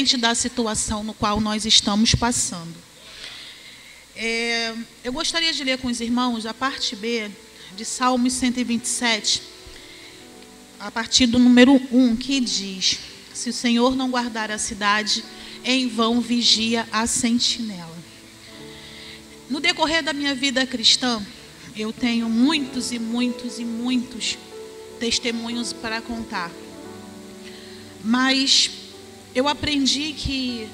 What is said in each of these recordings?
independente da situação no qual nós estamos passando. Eu gostaria de ler com os irmãos a parte B de Salmos 127, a partir do número 1, que diz: se o Senhor não guardar a cidade, em vão vigia a sentinela. No decorrer da minha vida cristã, eu tenho muitos e muitos e muitos testemunhos para contar. Mas eu aprendi que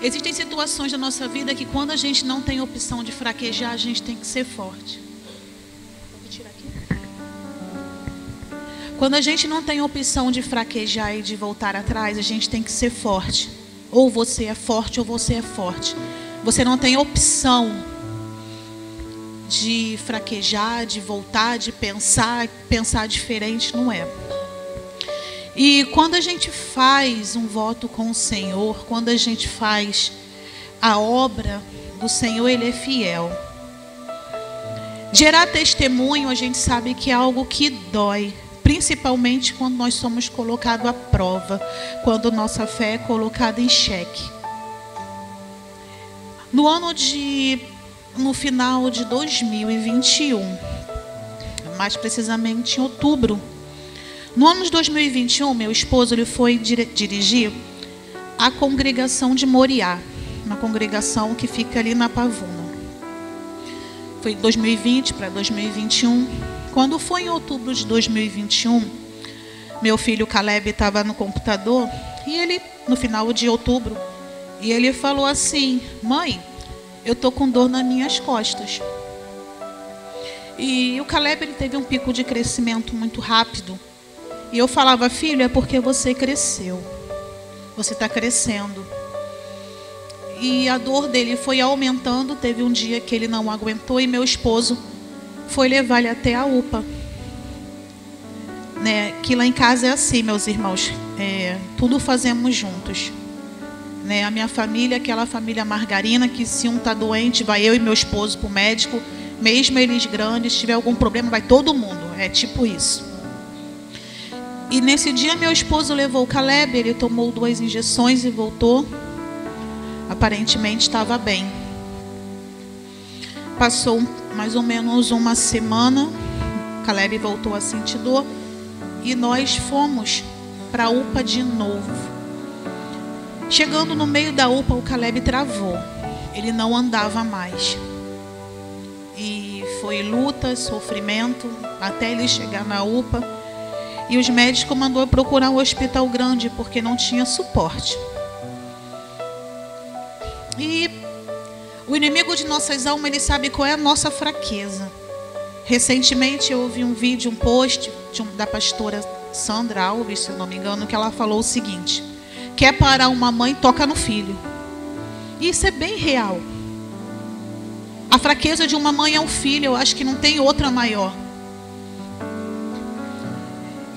existem situações da nossa vida que quando a gente não tem opção de fraquejar, a gente tem que ser forte. Vou tirar aqui. Quando a gente não tem opção de fraquejar e de voltar atrás, a gente tem que ser forte. Ou você é forte ou você é forte. Você não tem opção de fraquejar, de voltar, de pensar diferente, não é. E quando a gente faz um voto com o Senhor, quando a gente faz a obra do Senhor, Ele é fiel. Gerar testemunho, a gente sabe que é algo que dói, principalmente quando nós somos colocados à prova, quando nossa fé é colocada em xeque. No final de 2021, mais precisamente em outubro, no ano de 2021, meu esposo ele foi dirigir a congregação de Moriá, uma congregação que fica ali na Pavuna. Foi de 2020 para 2021. Quando foi em outubro de 2021, meu filho Caleb estava no computador, e ele, no final de outubro, e ele falou assim: mãe, eu estou com dor nas minhas costas. E o Caleb ele teve um pico de crescimento muito rápido. E eu falava: filho, é porque você cresceu. Você está crescendo. E a dor dele foi aumentando. Teve um dia que ele não aguentou e meu esposo foi levar ele até a UPA. Que lá em casa é assim, meus irmãos. Tudo fazemos juntos. A minha família, aquela família margarina, que se um está doente, vai eu e meu esposo para o médico. Mesmo eles grandes, se tiver algum problema, vai todo mundo. É tipo isso. E nesse dia meu esposo levou o Caleb, ele tomou 2 injeções e voltou. Aparentemente estava bem. Passou mais ou menos uma semana, o Caleb voltou a sentir dor e nós fomos para a UPA de novo. Chegando no meio da UPA, o Caleb travou. Ele não andava mais. E foi luta, sofrimento, até ele chegar na UPA. E os médicos mandaram procurar um hospital grande, porque não tinha suporte. E o inimigo de nossas almas, ele sabe qual é a nossa fraqueza. Recentemente eu ouvi um vídeo, um post da pastora Sandra Alves, se eu não me engano, que ela falou o seguinte: quer parar uma mãe, toca no filho. E isso é bem real. A fraqueza de uma mãe é um filho, eu acho que não tem outra maior.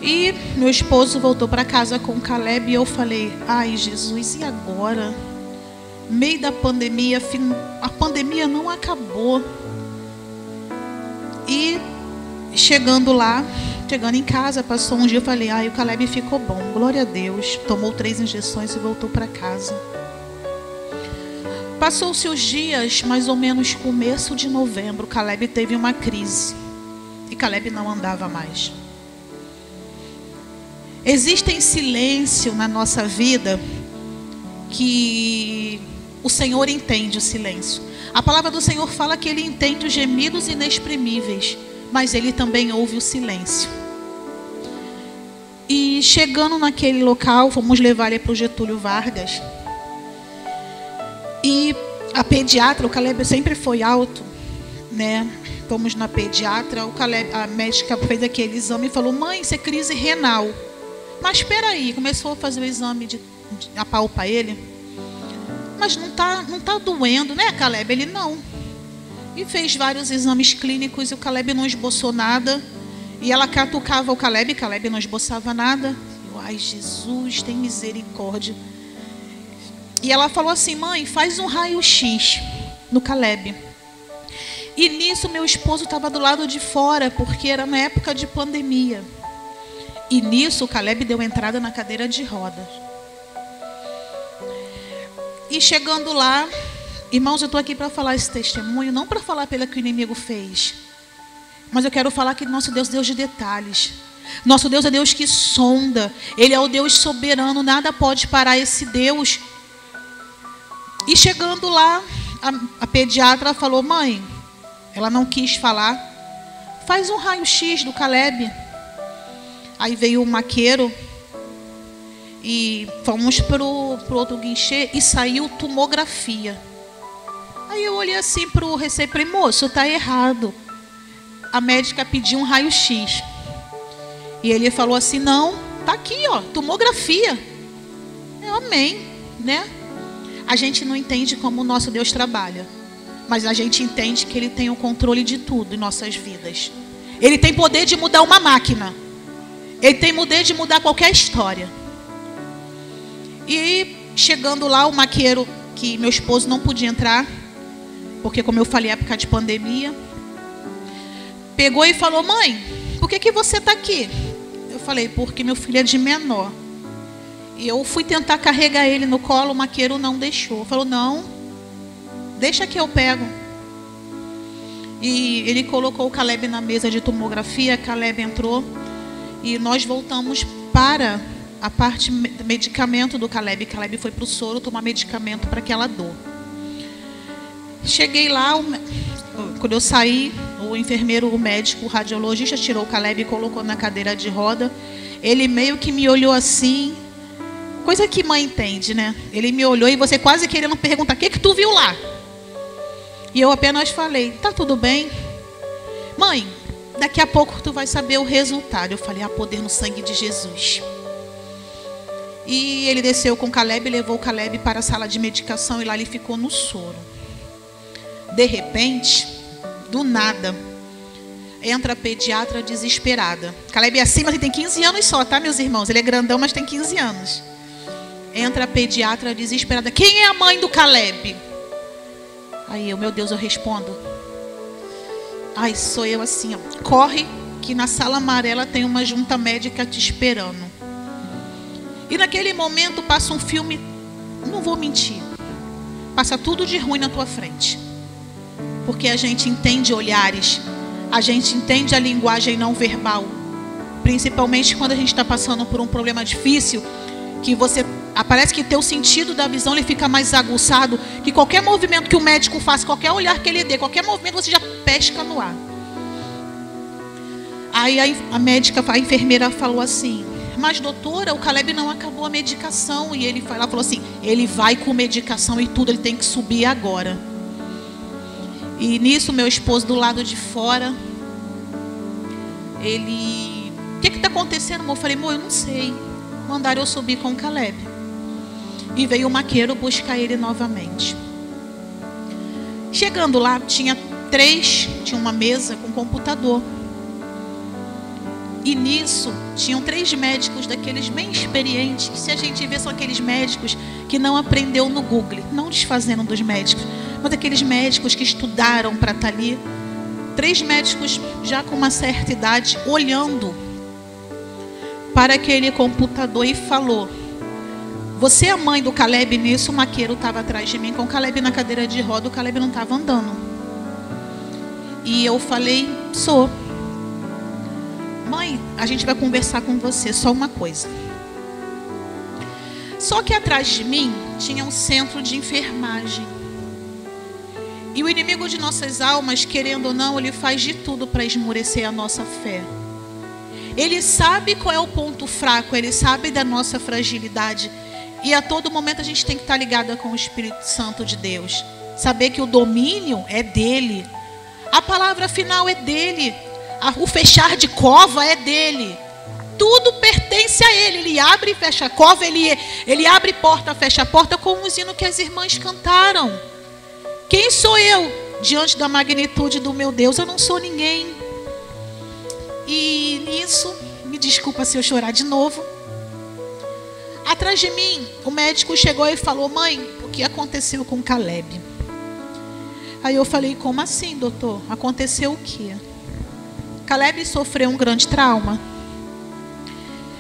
E meu esposo voltou para casa com o Caleb e eu falei: ai Jesus, e agora? Meio da pandemia, a pandemia não acabou. E chegando em casa, passou um dia, eu falei: ai, o Caleb ficou bom, glória a Deus. Tomou 3 injeções e voltou para casa. Passou-se os dias, mais ou menos começo de novembro, o Caleb teve uma crise. E Caleb não andava mais. Existem silêncio na nossa vida que o Senhor entende o silêncio. A palavra do Senhor fala que Ele entende os gemidos inexprimíveis, mas Ele também ouve o silêncio. E chegando naquele local, fomos levar ele para o Getúlio Vargas. E a pediatra, o Caleb sempre foi alto, Fomos na pediatra, a médica fez aquele exame e falou: mãe, isso é crise renal. Mas espera aí, começou a fazer o exame de apalpar ele. Mas não tá doendo, né, Caleb? Ele não. E fez vários exames clínicos e o Caleb não esboçou nada. E ela catucava o Caleb não esboçava nada. Ai, Jesus, tem misericórdia. E ela falou assim: mãe, faz um raio-x no Caleb. E nisso meu esposo estava do lado de fora, porque era na época de pandemia. E nisso o Caleb deu entrada na cadeira de rodas. E chegando lá, irmãos, eu estou aqui para falar esse testemunho, não para falar pelo que o inimigo fez, mas eu quero falar que nosso Deus é Deus de detalhes. Nosso Deus é Deus que sonda. Ele é o Deus soberano, nada pode parar esse Deus. E chegando lá, a pediatra falou: mãe, ela não quis falar, faz um raio-x do Caleb. Aí veio o maqueiro e fomos pro outro guichê e saiu tomografia. Aí eu olhei assim pro receito e falei: moço, tá errado. A médica pediu um raio-x. E ele falou assim: não, tá aqui, ó, tomografia. Eu, amém, né? A gente não entende como o nosso Deus trabalha, mas a gente entende que Ele tem o controle de tudo em nossas vidas. Ele tem poder de mudar uma máquina. Ele tem poder de mudar qualquer história. E chegando lá, o maqueiro, que meu esposo não podia entrar, porque, como eu falei, época de pandemia, pegou e falou: mãe, por que você está aqui? Eu falei: porque meu filho é de menor. E eu fui tentar carregar ele no colo, o maqueiro não deixou. Falou: não, deixa que eu pego. E ele colocou o Caleb na mesa de tomografia. Caleb entrou e nós voltamos para a parte do medicamento do Caleb. Caleb foi para o soro tomar medicamento para aquela dor. Cheguei lá, quando eu saí, o enfermeiro, o médico, o radiologista tirou o Caleb e colocou na cadeira de roda. Ele meio que me olhou assim, coisa que mãe entende, né? Ele me olhou e você quase querendo perguntar: o que tu viu lá? E eu apenas falei: tá tudo bem, mãe, daqui a pouco tu vai saber o resultado. Eu falei: há poder no sangue de Jesus. E ele desceu com o Caleb, levou o Caleb para a sala de medicação e lá ele ficou no soro. De repente, do nada, entra a pediatra desesperada. Caleb é assim, mas ele tem 15 anos só, tá, meus irmãos? Ele é grandão, mas tem 15 anos. Entra a pediatra desesperada: quem é a mãe do Caleb? Aí eu: meu Deus, eu respondo. Ai, sou eu assim, ó. Corre, que na sala amarela tem uma junta médica te esperando. E naquele momento passa um filme, não vou mentir, passa tudo de ruim na tua frente. Porque a gente entende olhares, a gente entende a linguagem não verbal. Principalmente quando a gente está passando por um problema difícil, que você, parece que teu sentido da visão ele fica mais aguçado, que qualquer movimento que o médico faça, qualquer olhar que ele dê, qualquer movimento você já pesca no ar. Aí a médica, a enfermeira falou assim: mas doutora, o Caleb não acabou a medicação. E ela falou assim: ele vai com medicação e tudo, ele tem que subir agora. E nisso meu esposo do lado de fora, ele: o que está acontecendo, amor? Eu falei: amor, eu não sei. Mandaram eu subir com o Caleb. E veio o maqueiro buscar ele novamente. Chegando lá, tinha uma mesa com computador. E nisso, tinham 3 médicos daqueles bem experientes, que se a gente vê são aqueles médicos que não aprendeu no Google, não desfazendo dos médicos, mas aqueles médicos que estudaram para estar ali. 3 médicos já com uma certa idade, olhando para aquele computador e falou: você é a mãe do Caleb? Nisso o maqueiro estava atrás de mim com o Caleb na cadeira de roda. O Caleb não estava andando. E eu falei: sou. Mãe, a gente vai conversar com você, só uma coisa. Só que atrás de mim tinha um centro de enfermagem. E o inimigo de nossas almas, querendo ou não, ele faz de tudo para esmorecer a nossa fé. Ele sabe qual é o ponto fraco, ele sabe da nossa fragilidade. E a todo momento a gente tem que estar ligada com o Espírito Santo de Deus. Saber que o domínio é dele. A palavra final é dele. O fechar de cova é dele. Tudo pertence a ele. Ele abre e fecha a cova, ele abre porta, fecha a porta, como o hino que as irmãs cantaram. Quem sou eu diante da magnitude do meu Deus? Eu não sou ninguém. E nisso, me desculpa se eu chorar de novo, atrás de mim, o médico chegou e falou: mãe, o que aconteceu com Caleb? Aí eu falei: como assim, doutor? Aconteceu o quê? Caleb sofreu um grande trauma.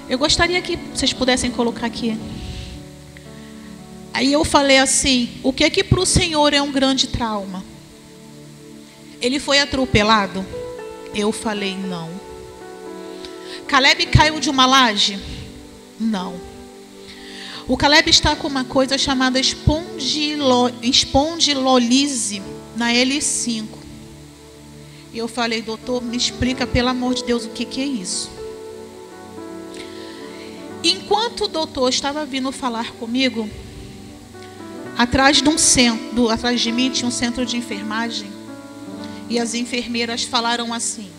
Eu gostaria que vocês pudessem colocar aqui. Aí eu falei assim: o que é que para o Senhor é um grande trauma? Ele foi atropelado? Eu falei: não. Caleb caiu de uma laje? Não. O Caleb está com uma coisa chamada espondilolise na L5. E eu falei: doutor, me explica pelo amor de Deus o que é isso. Enquanto o doutor estava vindo falar comigo, atrás de mim tinha um centro de enfermagem. E as enfermeiras falaram assim: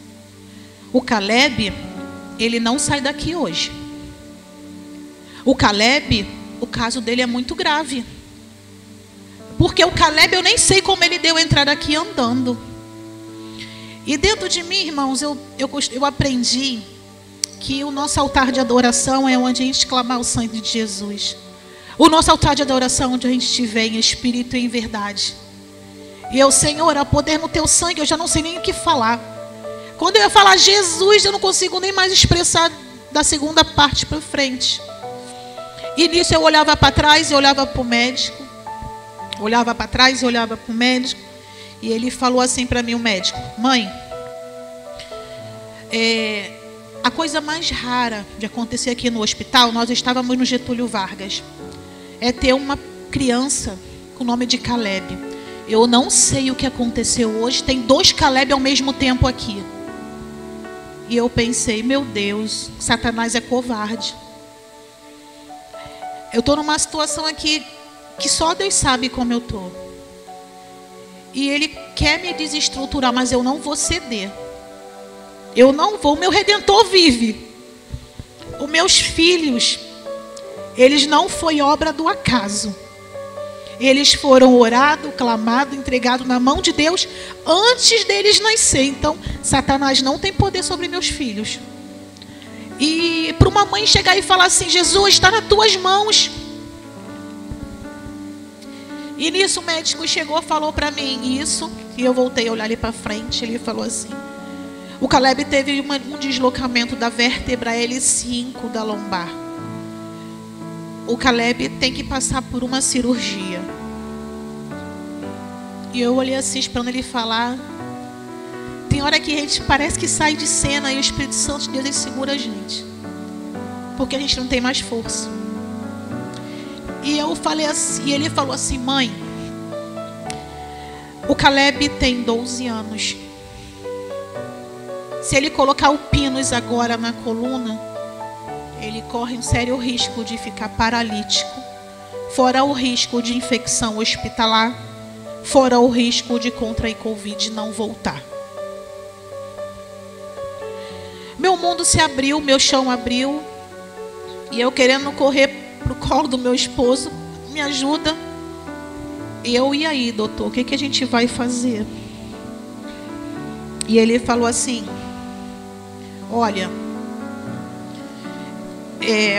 o Caleb, ele não sai daqui hoje. O Caleb, o caso dele é muito grave. Porque o Caleb, eu nem sei como ele deu entrada aqui andando. E dentro de mim, irmãos, eu aprendi que o nosso altar de adoração é onde a gente clamar o sangue de Jesus. O nosso altar de adoração é onde a gente estiver em espírito e em verdade. E eu, Senhor, a poder no teu sangue, eu já não sei nem o que falar. Quando eu ia falar Jesus, eu não consigo nem mais expressar da segunda parte para frente. E nisso eu olhava para trás e olhava para o médico. Olhava para trás e olhava para o médico. E ele falou assim para mim, o médico: mãe, a coisa mais rara de acontecer aqui no hospital, nós estávamos no Getúlio Vargas, é ter uma criança com o nome de Caleb. Eu não sei o que aconteceu hoje, tem 2 Caleb ao mesmo tempo aqui. E eu pensei: meu Deus, Satanás é covarde. Eu estou numa situação aqui que só Deus sabe como eu estou. E ele quer me desestruturar, mas eu não vou ceder. Eu não vou, meu Redentor vive. Os meus filhos, eles não foi obra do acaso. Eles foram orados, clamados, entregados na mão de Deus antes deles nascer. Então, Satanás não tem poder sobre meus filhos. E para uma mãe chegar e falar assim: Jesus, está nas tuas mãos. E nisso o médico chegou, falou para mim isso. E eu voltei a olhar ali para frente. Ele falou assim: o Caleb teve um deslocamento da vértebra L5 da lombar. O Caleb tem que passar por uma cirurgia. E eu olhei assim, esperando ele falar. Tem hora que a gente parece que sai de cena e o Espírito Santo de Deus, ele segura a gente. Porque a gente não tem mais força. E eu falei assim, e ele falou assim: mãe, o Caleb tem 12 anos. Se ele colocar o pínus agora na coluna, ele corre um sério risco de ficar paralítico. Fora o risco de infecção hospitalar. Fora o risco de contrair Covid e não voltar. Meu mundo se abriu, meu chão abriu. E eu querendo correr pro colo do meu esposo: me ajuda. E aí, doutor, o que a gente vai fazer? E ele falou assim: olha,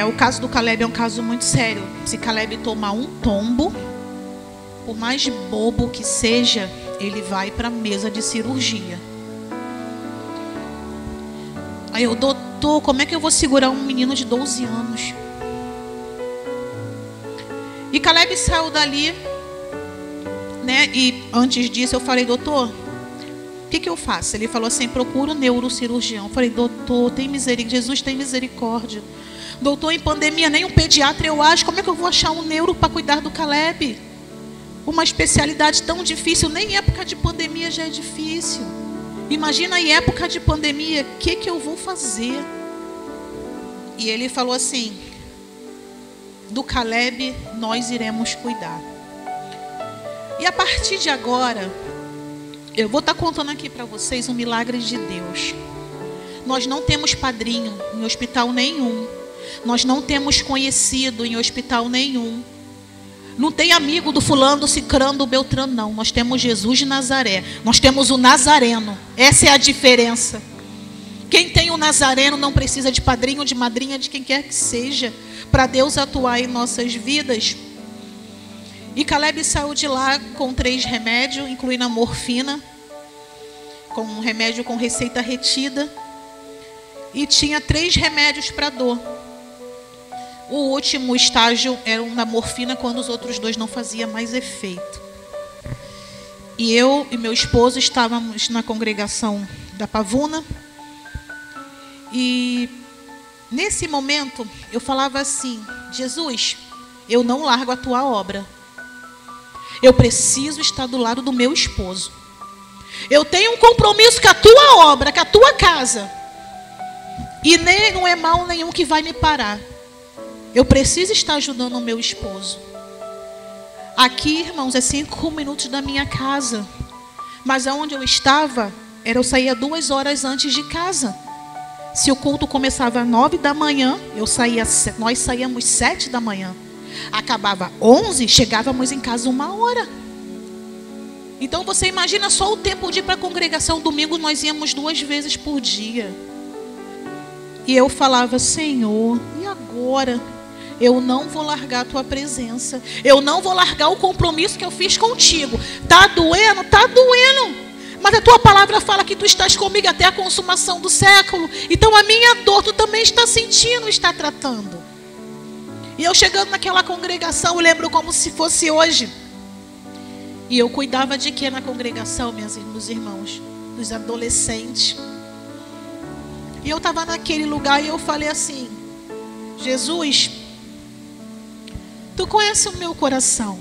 o caso do Caleb é um caso muito sério. Se Caleb tomar um tombo, por mais bobo que seja, ele vai para a mesa de cirurgia. Aí eu: doutor, como é que eu vou segurar um menino de 12 anos? E Caleb saiu dali, né? E antes disso eu falei: doutor, o que eu faço? Ele falou assim: procura um neurocirurgião. Eu falei: doutor, tem misericórdia, Jesus tem misericórdia. Doutor, em pandemia nem um pediatra eu acho. Como é que eu vou achar um neuro para cuidar do Caleb? Uma especialidade tão difícil, nem em época de pandemia já é difícil. Imagina em época de pandemia, o que eu vou fazer? E ele falou assim: do Caleb nós iremos cuidar. E a partir de agora, eu vou estar contando aqui para vocês um milagre de Deus. Nós não temos padrinho em hospital nenhum. Nós não temos conhecido em hospital nenhum. Não tem amigo do fulano, do cicrano, do beltrano, não. Nós temos Jesus de Nazaré. Nós temos o Nazareno. Essa é a diferença. Quem tem o Nazareno não precisa de padrinho, de madrinha, de quem quer que seja, para Deus atuar em nossas vidas. E Caleb saiu de lá com 3 remédios, incluindo a morfina, com um remédio com receita retida. E tinha 3 remédios para dor. O último estágio era um da morfina, quando os outros dois não faziam mais efeito. E eu e meu esposo estávamos na congregação da Pavuna. E nesse momento eu falava assim: Jesus, eu não largo a tua obra. Eu preciso estar do lado do meu esposo. Eu tenho um compromisso com a tua obra, com a tua casa. E nem não é mal nenhum que vai me parar. Eu preciso estar ajudando o meu esposo. Aqui, irmãos, é 5 minutos da minha casa. Mas aonde eu estava, eu saía 2 horas antes de casa. Se o culto começava às 9 da manhã, nós saíamos 7 da manhã. Acabava 11, chegávamos em casa 1 hora. Então você imagina só o tempo de ir para a congregação. Domingo nós íamos 2 vezes por dia. E eu falava: Senhor, e agora? Eu não vou largar a tua presença. Eu não vou largar o compromisso que eu fiz contigo. Tá doendo? Tá doendo. Mas a tua palavra fala que tu estás comigo até a consumação do século. Então a minha dor tu também está sentindo, está tratando. E eu chegando naquela congregação, eu lembro como se fosse hoje. E eu cuidava de quê na congregação, meus irmãos? Dos adolescentes. E eu estava naquele lugar e eu falei assim: Jesus, tu conhece o meu coração.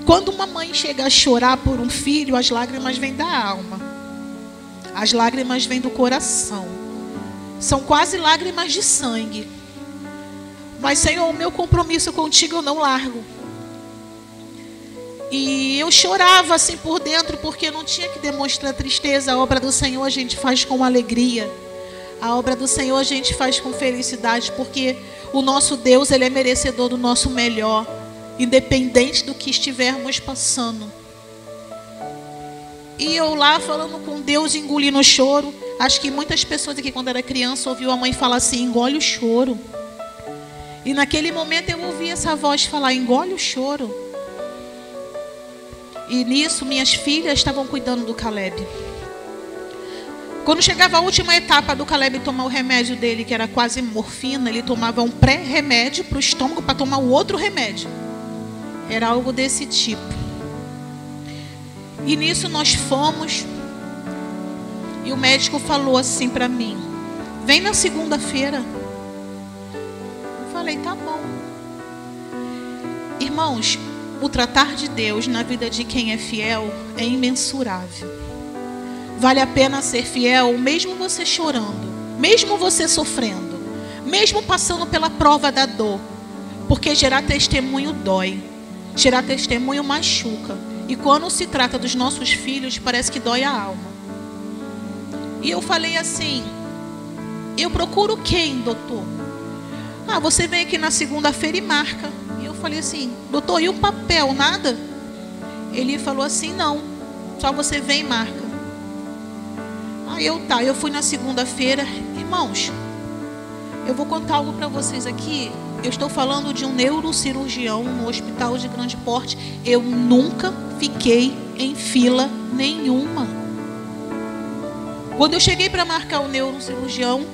Quando uma mãe chega a chorar por um filho, as lágrimas vêm da alma. As lágrimas vêm do coração. São quase lágrimas de sangue. Mas, Senhor, o meu compromisso contigo eu não largo. E eu chorava assim por dentro, porque não tinha que demonstrar tristeza. A obra do Senhor a gente faz com alegria. A obra do Senhor a gente faz com felicidade, porque o nosso Deus, Ele é merecedor do nosso melhor, independente do que estivermos passando. E eu lá falando com Deus, engolindo o choro. Acho que muitas pessoas aqui, quando era criança, ouviu a mãe falar assim: engole o choro. E naquele momento eu ouvi essa voz falar: engole o choro. E nisso minhas filhas estavam cuidando do Caleb. Quando chegava a última etapa do Caleb tomar o remédio dele, que era quase morfina, ele tomava um pré-remédio para o estômago para tomar o outro remédio. Era algo desse tipo. E nisso nós fomos. E o médico falou assim para mim: vem na segunda-feira. Eu falei: tá bom. Irmãos, o tratar de Deus na vida de quem é fiel é imensurável. Vale a pena ser fiel, mesmo você chorando, mesmo você sofrendo, mesmo passando pela prova da dor. Porque gerar testemunho dói. Gerar testemunho machuca. E quando se trata dos nossos filhos, parece que dói a alma. E eu falei assim: eu procuro quem, doutor? Ah, você vem aqui na segunda-feira e marca. E eu falei assim: doutor, e o papel, nada? Ele falou assim: não, só você vem e marca. Aí eu fui na segunda-feira. Irmãos, eu vou contar algo para vocês aqui. Eu estou falando de um neurocirurgião no hospital de grande porte. Eu nunca fiquei em fila nenhuma. Quando eu cheguei para marcar o neurocirurgião,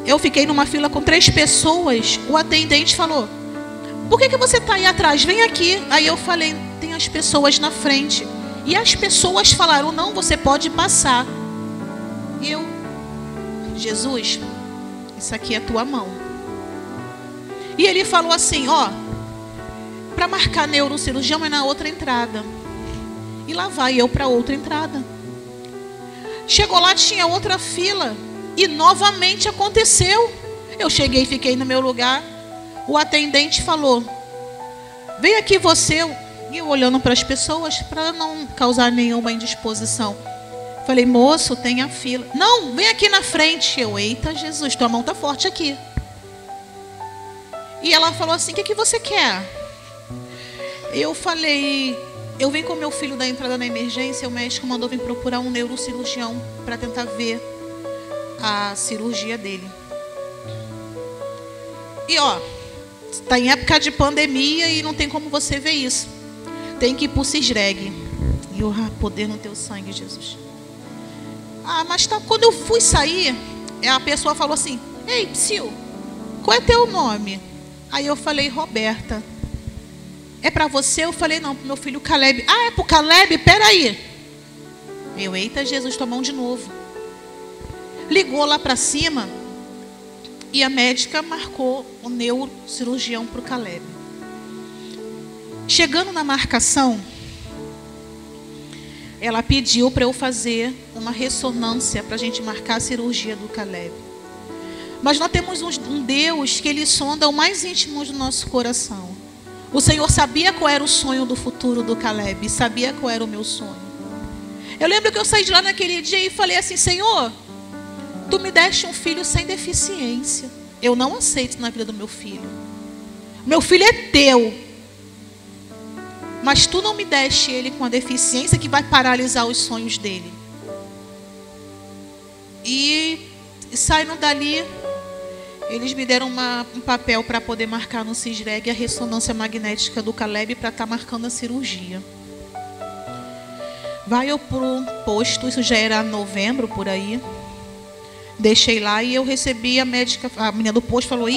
eu fiquei numa fila com 3 pessoas. O atendente falou: por que você está aí atrás? Vem aqui. Aí eu falei: tem as pessoas na frente. E as pessoas falaram: não, você pode passar. E eu: Jesus, isso aqui é a tua mão. E ele falou assim: ó, para marcar neurocirurgião é na outra entrada. E lá vai eu para outra entrada. Chegou lá, tinha outra fila. E novamente aconteceu. Eu cheguei e fiquei no meu lugar. O atendente falou: vem aqui você. E eu olhando para as pessoas, para não causar nenhuma indisposição. Falei: moço, tem a fila. Não, vem aqui na frente. Eu: eita Jesus, tua mão está forte aqui. E ela falou assim: o que você quer? Eu falei: eu vim com meu filho da entrada na emergência. O médico mandou vir procurar um neurocirurgião para tentar ver a cirurgia dele. E ó, está em época de pandemia e não tem como você ver isso. Tem que ir para o Cisreg. E eu: poder no teu sangue, Jesus. Mas tá, quando eu fui sair, a pessoa falou assim: ei, psiu, qual é teu nome? Aí eu falei, Roberta. É para você? Eu falei, não, pro meu filho Caleb. Ah, é pro Caleb? Peraí. Eu, eita Jesus, tua mão de novo. Ligou lá para cima e a médica marcou o neurocirurgião pro Caleb. Chegando na marcação, ela pediu para eu fazer uma ressonância para a gente marcar a cirurgia do Caleb. Mas nós temos um Deus que Ele sonda o mais íntimo do nosso coração. O Senhor sabia qual era o sonho do futuro do Caleb, sabia qual era o meu sonho. Eu lembro que eu saí de lá naquele dia e falei assim, Senhor, Tu me deste um filho sem deficiência. Eu não aceito na vida do meu filho. Meu filho é Teu. Mas Tu não me deste ele com a deficiência que vai paralisar os sonhos dele. E saindo dali, eles me deram um papel para poder marcar no CISREG a ressonância magnética do Caleb para estar marcando a cirurgia. Vai eu para um posto, isso já era novembro por aí. Deixei lá e eu recebi a médica, a menina do posto falou,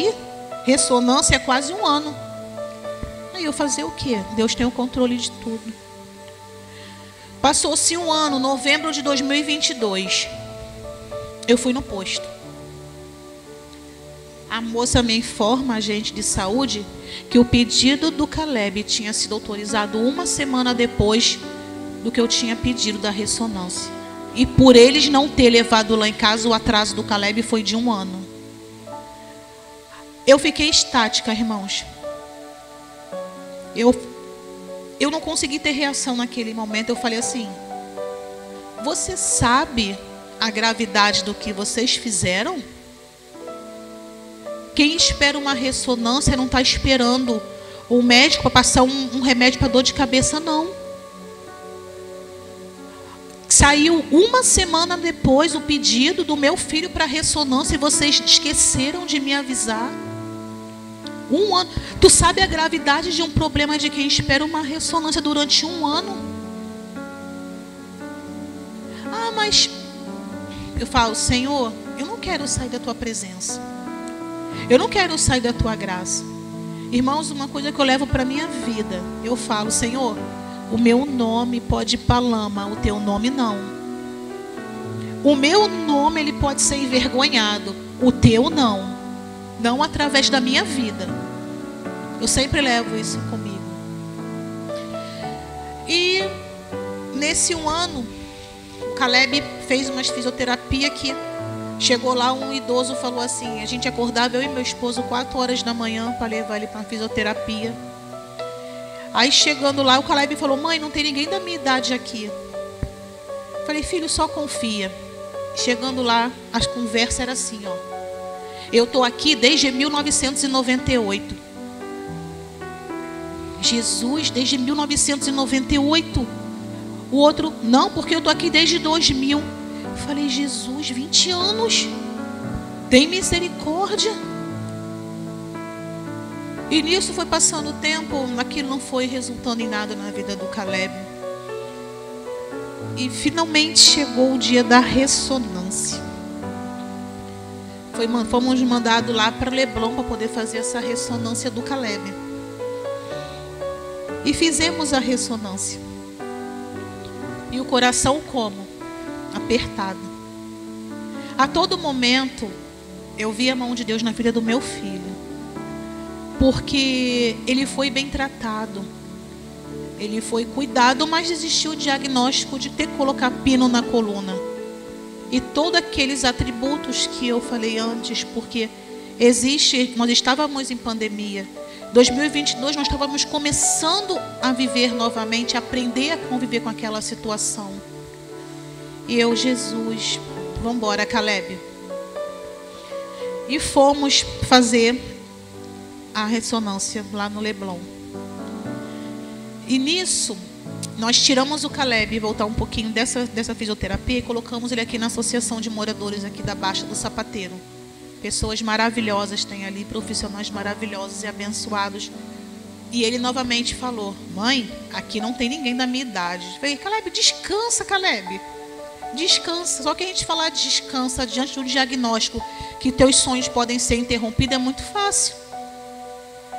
ressonância é quase 1 ano. Aí eu fazer o quê? Deus tem o controle de tudo. Passou-se 1 ano, novembro de 2022. Eu fui no posto. A moça me informa, agente de saúde, que o pedido do Caleb tinha sido autorizado 1 semana depois do que eu tinha pedido da ressonância. E por eles não ter levado lá em casa, o atraso do Caleb foi de 1 ano. Eu fiquei estática, irmãos. Eu não consegui ter reação naquele momento. Eu falei assim, você sabe a gravidade do que vocês fizeram? Quem espera uma ressonância não está esperando o médico para passar um remédio para dor de cabeça, não. Saiu 1 semana depois o pedido do meu filho para ressonância e vocês esqueceram de me avisar. 1 ano. Tu sabe a gravidade de um problema de quem espera uma ressonância durante 1 ano? Ah, mas eu falo, Senhor, eu não quero sair da Tua presença. Eu não quero sair da Tua graça. Irmãos, uma coisa que eu levo para a minha vida, eu falo, Senhor, o meu nome pode ir para a lama, o Teu nome não. O meu nome ele pode ser envergonhado, o Teu não. Não através da minha vida. Eu sempre levo isso comigo. E nesse 1 ano, o Caleb fez uma fisioterapia que chegou lá, um idoso falou assim, a gente acordava, eu e meu esposo, 4 horas da manhã para levar ele para a fisioterapia. Aí chegando lá, o Caleb falou, mãe, não tem ninguém da minha idade aqui. Falei, filho, só confia. Chegando lá, a conversa era assim, ó. Eu estou aqui desde 1998. Jesus, desde 1998. O outro, não, porque eu estou aqui desde 2000. Eu falei, Jesus, 20 anos. Tem misericórdia. E nisso foi passando o tempo, aquilo não foi resultando em nada na vida do Caleb. E finalmente chegou o dia da ressonância. Fomos mandados lá para Leblon para poder fazer essa ressonância do Caleb. E fizemos a ressonância. E o coração como? Apertado. A todo momento, eu vi a mão de Deus na vida do meu filho. Porque ele foi bem tratado. Ele foi cuidado, mas existiu o diagnóstico de ter que colocar pino na coluna. E todos aqueles atributos que eu falei antes, porque nós estávamos em pandemia. 2022 nós estávamos começando a viver novamente, a aprender a conviver com aquela situação. E eu, Jesus, vamos embora, Caleb. E fomos fazer a ressonância lá no Leblon. E nisso, nós tiramos o Caleb, voltar um pouquinho dessa fisioterapia e colocamos ele aqui na associação de moradores aqui da Baixa do Sapateiro. Pessoas maravilhosas tem ali, profissionais maravilhosos e abençoados. E ele novamente falou, mãe, aqui não tem ninguém da minha idade. Eu falei, Caleb, descansa, Caleb. Descansa. Só que a gente falar de descansa diante do diagnóstico que teus sonhos podem ser interrompidos é muito fácil.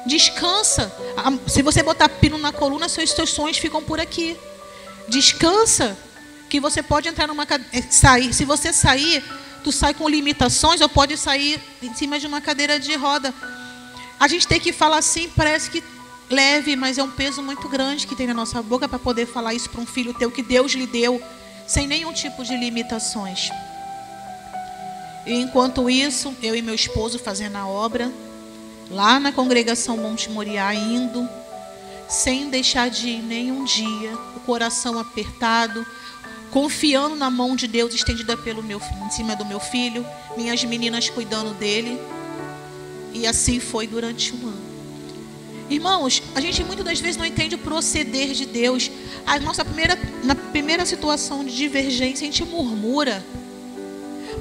Descansa. Se você botar pino na coluna, seus sonhos ficam por aqui. Descansa, que você pode entrar sair. Se você sair, tu sai com limitações, ou pode sair em cima de uma cadeira de roda. A gente tem que falar assim, parece que leve, mas é um peso muito grande que tem na nossa boca para poder falar isso para um filho teu que Deus lhe deu, sem nenhum tipo de limitações. E enquanto isso, eu e meu esposo fazendo a obra, lá na congregação Monte Moriá, indo, sem deixar de ir nenhum dia, o coração apertado, confiando na mão de Deus estendida em cima do meu filho, minhas meninas cuidando dele. E assim foi durante um ano. Irmãos, a gente muitas das vezes não entende o proceder de Deus. Na primeira situação de divergência, a gente murmura,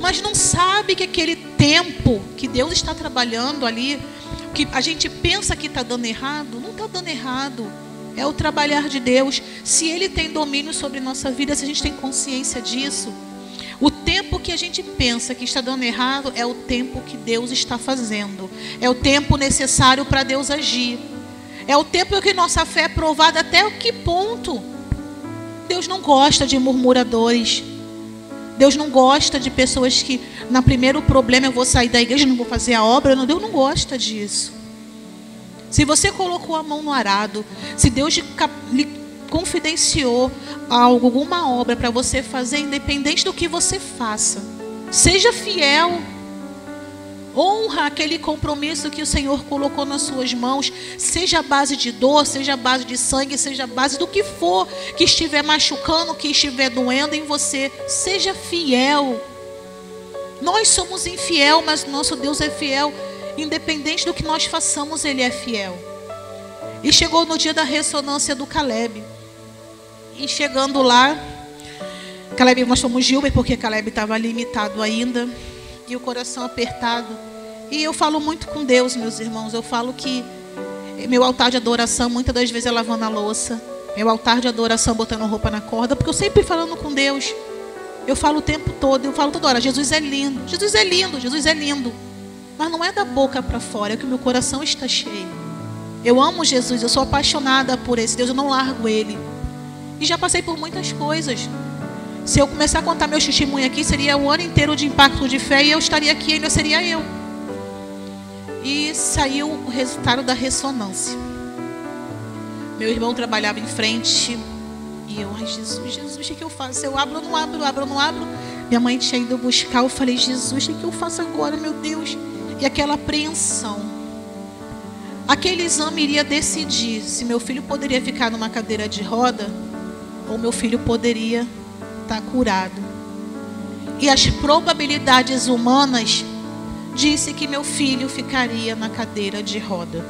mas não sabe que aquele tempo que Deus está trabalhando ali, que a gente pensa que está dando errado, não está dando errado. É o trabalhar de Deus. Se Ele tem domínio sobre nossa vida, se a gente tem consciência disso, o tempo que a gente pensa que está dando errado é o tempo que Deus está fazendo. É o tempo necessário para Deus agir. É o tempo que nossa fé é provada até que ponto. Deus não gosta de murmuradores. Deus não gosta de pessoas que, no primeiro problema, eu vou sair da igreja, não vou fazer a obra. Deus não gosta disso. Se você colocou a mão no arado, se Deus lhe confidenciou algo, alguma obra para você fazer, independente do que você faça, seja fiel. Honra aquele compromisso que o Senhor colocou nas suas mãos, seja a base de dor, seja a base de sangue, seja a base do que for que estiver machucando, que estiver doendo em você. Seja fiel. Nós somos infiel, mas nosso Deus é fiel. Independente do que nós façamos, Ele é fiel. E chegou no dia da ressonância do Caleb. E chegando lá, Caleb, nós fomos Gilber, porque Caleb estava limitado ainda. E o coração apertado. E eu falo muito com Deus, meus irmãos. Eu falo que meu altar de adoração, muitas das vezes é lavando a louça. Meu altar de adoração botando roupa na corda. Porque eu sempre falando com Deus. Eu falo o tempo todo, eu falo toda hora. Jesus é lindo, Jesus é lindo, Jesus é lindo. Mas não é da boca para fora, é que o meu coração está cheio. Eu amo Jesus, eu sou apaixonada por esse Deus, eu não largo Ele. E já passei por muitas coisas. Se eu começar a contar meu testemunho aqui, seria um ano inteiro de impacto de fé e eu estaria aqui, ainda seria eu. E saiu o resultado da ressonância. Meu irmão trabalhava em frente e eu, ai Jesus, Jesus, o que eu faço? Eu abro ou não abro, abro ou não abro? Minha mãe tinha ido buscar, eu falei, Jesus, o que eu faço agora, meu Deus? E aquela apreensão. Aquele exame iria decidir se meu filho poderia ficar numa cadeira de roda ou meu filho poderia estar curado. E as probabilidades humanas disse que meu filho ficaria na cadeira de roda.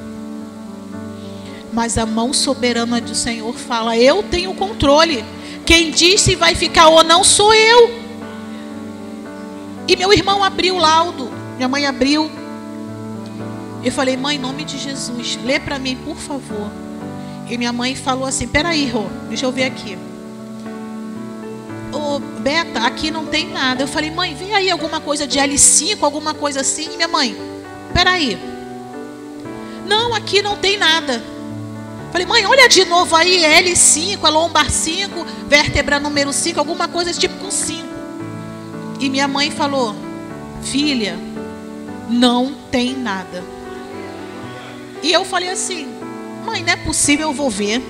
Mas a mão soberana do Senhor fala, eu tenho controle. Quem diz se vai ficar ou não sou eu. E meu irmão abriu o laudo. Minha mãe abriu. Eu falei, mãe, em nome de Jesus, lê para mim, por favor. E minha mãe falou assim, peraí, Rô, deixa eu ver aqui. Ô, Beta, aqui não tem nada. Eu falei, mãe, vem aí alguma coisa de L5, alguma coisa assim. E minha mãe, peraí. Não, aqui não tem nada. Eu falei, mãe, olha de novo aí, L5, a lombar 5, vértebra número 5, alguma coisa tipo com 5. E minha mãe falou, filha, não tem nada. E eu falei assim, mãe, não é possível, eu vou ver.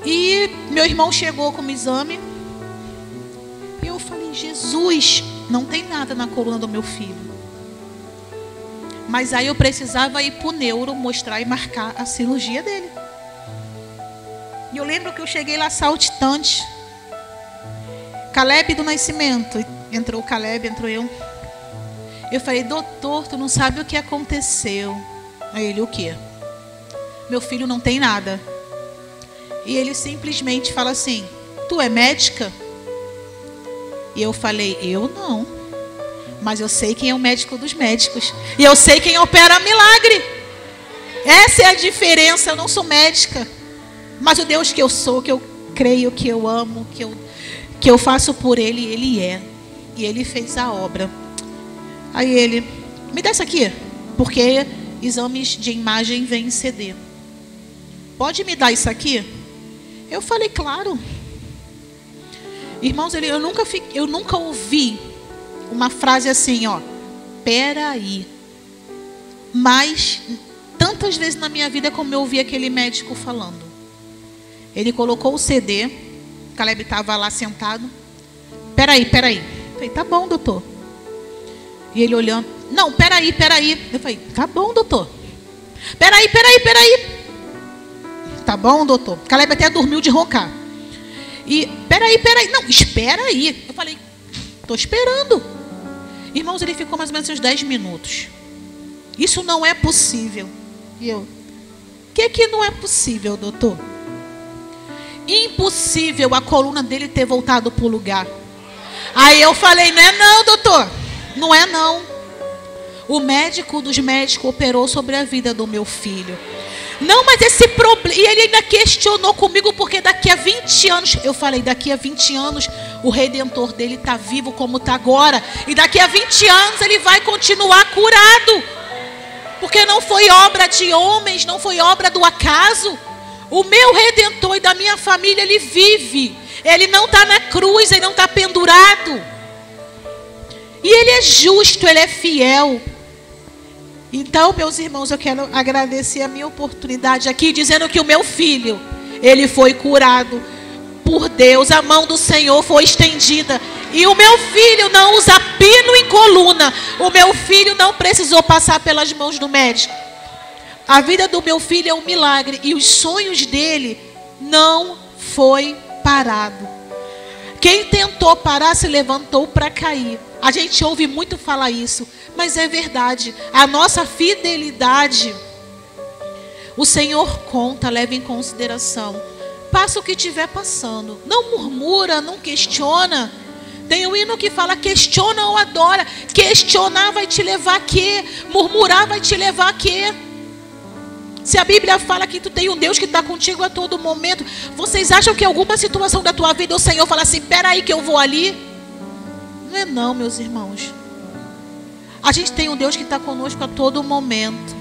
E meu irmão chegou com o exame. E eu falei, Jesus, não tem nada na coluna do meu filho. Mas aí eu precisava ir para o neuro mostrar e marcar a cirurgia dele. E eu lembro que eu cheguei lá saltitante. Caleb do Nascimento. Entrou o Caleb, entrou eu. Eu falei, doutor, tu não sabe o que aconteceu. Aí ele, o quê? Meu filho não tem nada. E ele simplesmente fala assim, tu é médica? E eu falei, eu não. Mas eu sei quem é o médico dos médicos. E eu sei quem opera milagre. Essa é a diferença, eu não sou médica. Mas o Deus que eu sou, que eu creio, que eu amo, que eu que eu faço por ele, ele é. E ele fez a obra. Aí ele, me dá isso aqui, porque exames de imagem vêm em CD. Pode me dar isso aqui? Eu falei, claro. Irmãos, eu nunca ouvi uma frase assim, ó, peraí. Mas tantas vezes na minha vida como eu ouvi aquele médico falando. Ele colocou o CD, Caleb estava lá sentado. Peraí. Eu falei, tá bom, doutor. E ele olhando, não, peraí. Eu falei, tá bom, doutor. Peraí. Tá bom, doutor. Caleb até dormiu de roncar. E, peraí. Não, espera aí. Eu falei, tô esperando. Irmãos, ele ficou mais ou menos uns 10 minutos. Isso não é possível. E eu, o que não é possível, doutor? Impossível a coluna dele ter voltado para o lugar. Aí eu falei, não é não, doutor. Não é não. O médico dos médicos operou sobre a vida do meu filho. Não, mas esse problema... E ele ainda questionou comigo, porque daqui a 20 anos... Eu falei, daqui a 20 anos o Redentor dele está vivo como está agora. E daqui a 20 anos ele vai continuar curado. Porque não foi obra de homens, não foi obra do acaso. O meu Redentor e da minha família, ele vive. Ele não está na cruz, ele não está pendurado. E ele é justo, ele é fiel. Então, meus irmãos, eu quero agradecer a minha oportunidade aqui, dizendo que o meu filho, ele foi curado por Deus. A mão do Senhor foi estendida. E o meu filho não usa pino em coluna. O meu filho não precisou passar pelas mãos do médico. A vida do meu filho é um milagre. E os sonhos dele não foi parado. Quem tentou parar se levantou para cair. A gente ouve muito falar isso, mas é verdade. A nossa fidelidade, o Senhor conta, leva em consideração. Passa o que estiver passando. Não murmura, não questiona. Tem um hino que fala, questiona ou adora. Questionar vai te levar a quê? Murmurar vai te levar a quê? Se a Bíblia fala que tu tem um Deus que está contigo a todo momento, vocês acham que alguma situação da tua vida o Senhor fala assim, peraí que eu vou ali? Não é não, meus irmãos. A gente tem um Deus que está conosco a todo momento.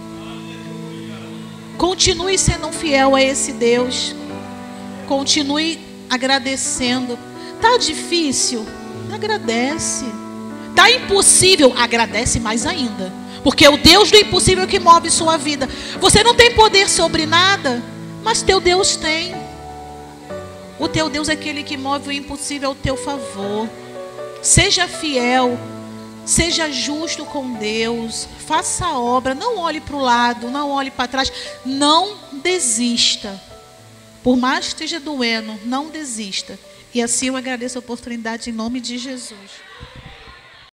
Continue sendo fiel a esse Deus. Continue agradecendo. Está difícil? Agradece. Está impossível? Agradece mais ainda. Porque o Deus do impossível é que move sua vida. Você não tem poder sobre nada, mas teu Deus tem. O teu Deus é aquele que move o impossível ao teu favor. Seja fiel, seja justo com Deus, faça a obra, não olhe para o lado, não olhe para trás, não desista. Por mais que esteja doendo, não desista. E assim eu agradeço a oportunidade em nome de Jesus.